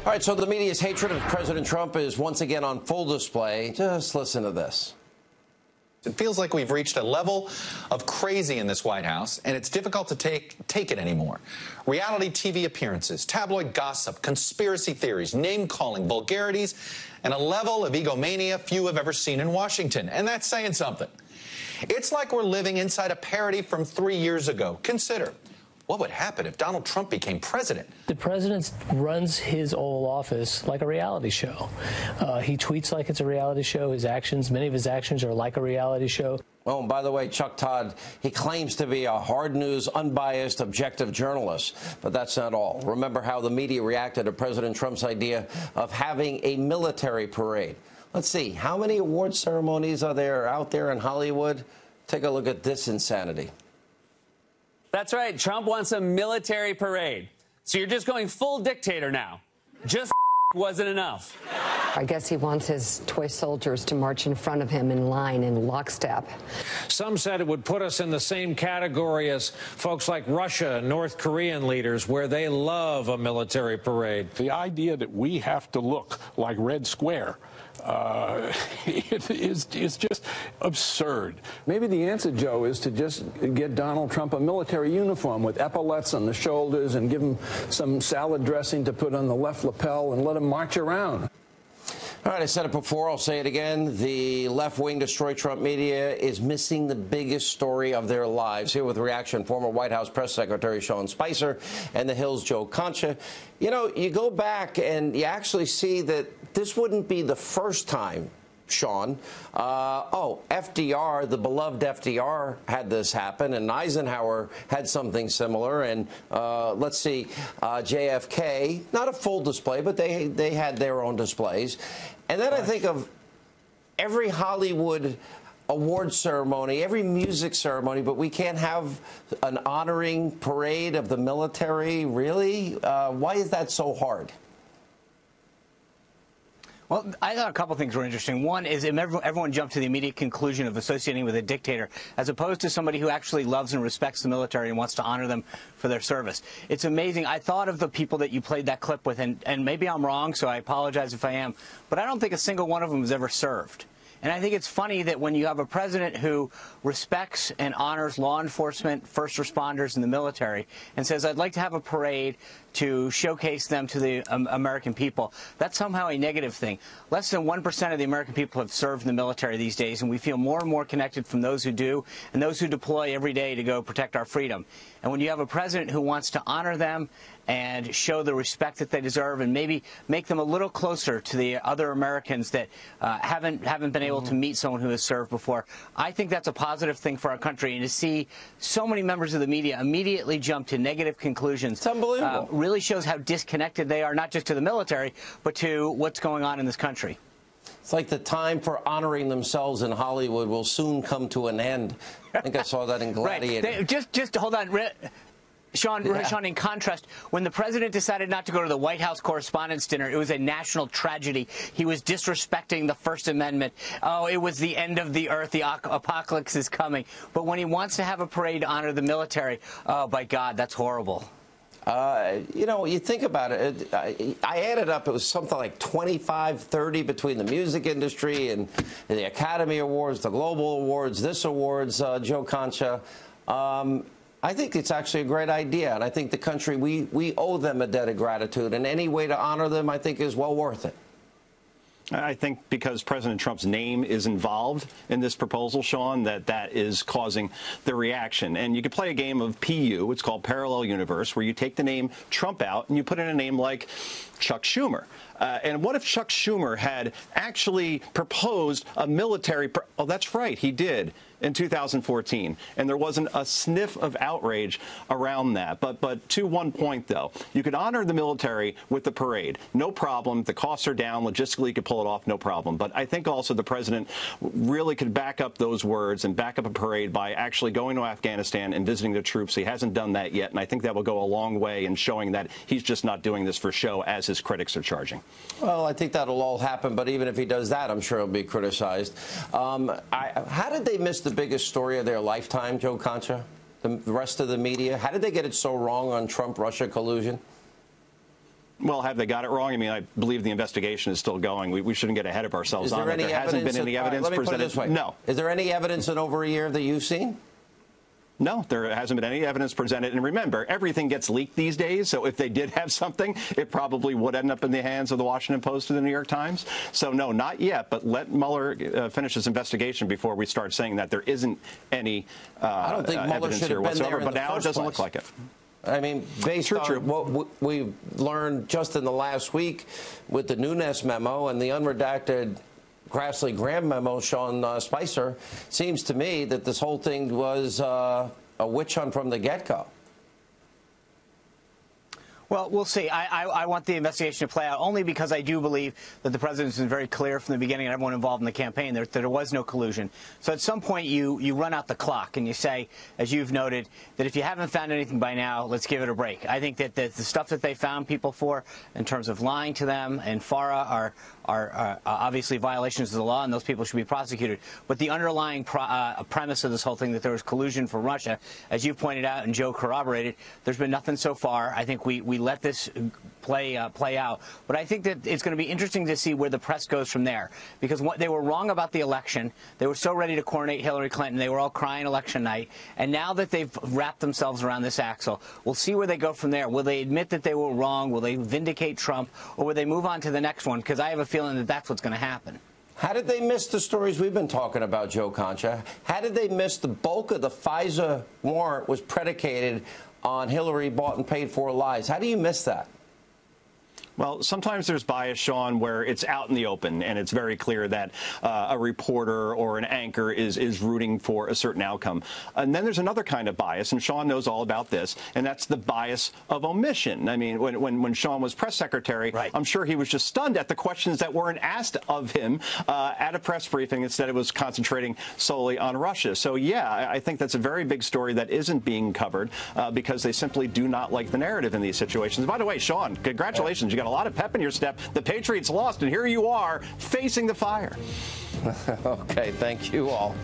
All right, so the media's hatred of President Trump is once again on full display. Just listen to this. It feels like we've reached a level of crazy in this White House, and it's difficult to take it anymore. Reality TV appearances, tabloid gossip, conspiracy theories, name-calling, vulgarities, and a level of egomania few have ever seen in Washington. And that's saying something. It's like we're living inside a parody from 3 years ago. Consider, what would happen if Donald Trump became president? The president runs his Oval Office like a reality show. He tweets like it's a reality show. Many of his actions are like a reality show. Oh, and by the way, Chuck Todd, he claims to be a hard news, unbiased, objective journalist. But that's not all. Remember how the media reacted to President Trump's idea of having a military parade. Let's see, how many award ceremonies are there out there in Hollywood? Take a look at this insanity. That's right. Trump wants a military parade. So you're just going full dictator now. Just wasn't enough. I guess he wants his toy soldiers to march in front of him in line in lockstep. Some said it would put us in the same category as folks like Russia and North Korean leaders, where they love a military parade. The idea that we have to look like Red Square it is just absurd. Maybe the answer, Joe, is to just get Donald Trump a military uniform with epaulets on the shoulders and give him some salad dressing to put on the left lapel and let him march around. All right, I said it before, I'll say it again. The left-wing Destroy Trump media is missing the biggest story of their lives. Here with reaction, former White House Press Secretary Sean Spicer and The Hill's Joe Concha. You know, you go back and you actually see that this wouldn't be the first time, Sean. FDR, the beloved FDR, had this happen, and Eisenhower had something similar. And let's see, JFK, not a full display, but they had their own displays. And then I think of every Hollywood award ceremony, every music ceremony, but we can't have an honoring parade of the military. Really? Why is that so hard? Well, I thought a couple things were interesting. One is everyone jumped to the immediate conclusion of associating with a dictator, as opposed to somebody who actually loves and respects the military and wants to honor them for their service. It's amazing. I thought of the people that you played that clip with, and maybe I'm wrong, so I apologize if I am, but I don't think a single one of them has ever served. And I think it's funny that when you have a president who respects and honors law enforcement, first responders, and the military, and says, I'd like to have a parade to showcase them to the American people, that's somehow a negative thing. Less than 1% of the American people have served in the military these days, and we feel more and more connected from those who do and those who deploy every day to go protect our freedom. And when you have a president who wants to honor them and show the respect that they deserve and maybe make them a little closer to the other Americans that haven't been able to meet someone who has served before, I think that's a positive thing for our country. And to see so many members of the media immediately jump to negative conclusions, it's unbelievable. Really shows how disconnected they are, not just to the military, but to what's going on in this country. It's like the time for honoring themselves in Hollywood will soon come to an end. I think I saw that in Gladiator. Right. Just hold on. Sean, in contrast, when the president decided not to go to the White House Correspondents' Dinner, it was a national tragedy. He was disrespecting the First Amendment. Oh, it was the end of the earth. The apocalypse is coming. But when he wants to have a parade to honor the military, oh, by God, that's horrible. You know, you think about it, I added up, it was something like 25-30 between the music industry and the Academy Awards, the Global Awards, this awards, Joe Concha. I think it's actually a great idea, and I think the country, we owe them a debt of gratitude, and any way to honor them, I think, is well worth it. I think because President Trump's name is involved in this proposal, Sean, that is causing the reaction. And you could play a game of PU, it's called Parallel Universe, where you take the name Trump out and you put in a name like Chuck Schumer. And what if Chuck Schumer had actually proposed a military... Oh, that's right, he did in 2014. And there wasn't a sniff of outrage around that. But to one point, though, you could honor the military with the parade. No problem. The costs are down. Logistically, you could pull it off. No problem. But I think also the president really could back up those words and back up a parade by actually going to Afghanistan and visiting the troops. He hasn't done that yet. And I think that will go a long way in showing that he's just not doing this for show, as his critics are charging. Well, I think that'll all happen, but even if he does that, I'm sure he'll be criticized. How did they miss the biggest story of their lifetime, Joe Concha? The rest of the media? How did they get it so wrong on Trump-Russia collusion? Well, have they got it wrong? I mean, I believe the investigation is still going. We shouldn't get ahead of ourselves on it. There hasn't been any evidence let me presented. Put it this way. No. Is there any evidence in over a year that you've seen? No, there hasn't been any evidence presented. And remember, everything gets leaked these days. So if they did have something, it probably would end up in the hands of the Washington Post or the New York Times. So no, not yet. But let Mueller finish his investigation before we start saying that there isn't any I don't think Mueller should have been there in but the now it first doesn't place. look like it. I mean, based on what we've learned just in the last week with the Nunes memo and the unredacted Grassley Graham memo, Sean Spicer, seems to me that this whole thing was a witch hunt from the get-go. Well, we'll see. I want the investigation to play out only because I do believe that the president's been very clear from the beginning and everyone involved in the campaign that there was no collusion. So at some point you run out the clock and you say, as you've noted, that if you haven't found anything by now, let's give it a break. I think that the stuff that they found people for in terms of lying to them and FARA are obviously violations of the law, and those people should be prosecuted. But the underlying premise of this whole thing, that there was collusion from Russia, as you pointed out and Joe corroborated, there's been nothing so far. I think we let this play out. But I think that it's going to be interesting to see where the press goes from there, because they were wrong about the election. They were so ready to coronate Hillary Clinton. They were all crying election night. And now that they've wrapped themselves around this axle, we'll see where they go from there. Will they admit that they were wrong? Will they vindicate Trump? Or will they move on to the next one? Because I have a feeling that that's what's going to happen. How did they miss the stories we've been talking about, Joe Concha? How did they miss the bulk of the FISA warrant was predicated on Hillary bought and paid for lies? How do you miss that? Well, sometimes there's bias, Sean, where it's out in the open and it's very clear that a reporter or an anchor is rooting for a certain outcome. And then there's another kind of bias, and Sean knows all about this, and that's the bias of omission. I mean, when Sean was press secretary, right, I'm sure he was just stunned at the questions that weren't asked of him at a press briefing. Instead, it was concentrating solely on Russia. So, yeah, I think that's a very big story that isn't being covered because they simply do not like the narrative in these situations. By the way, Sean, congratulations. You got a lot of pep in your step. The Patriots lost, and here you are facing the fire. Okay, thank you all.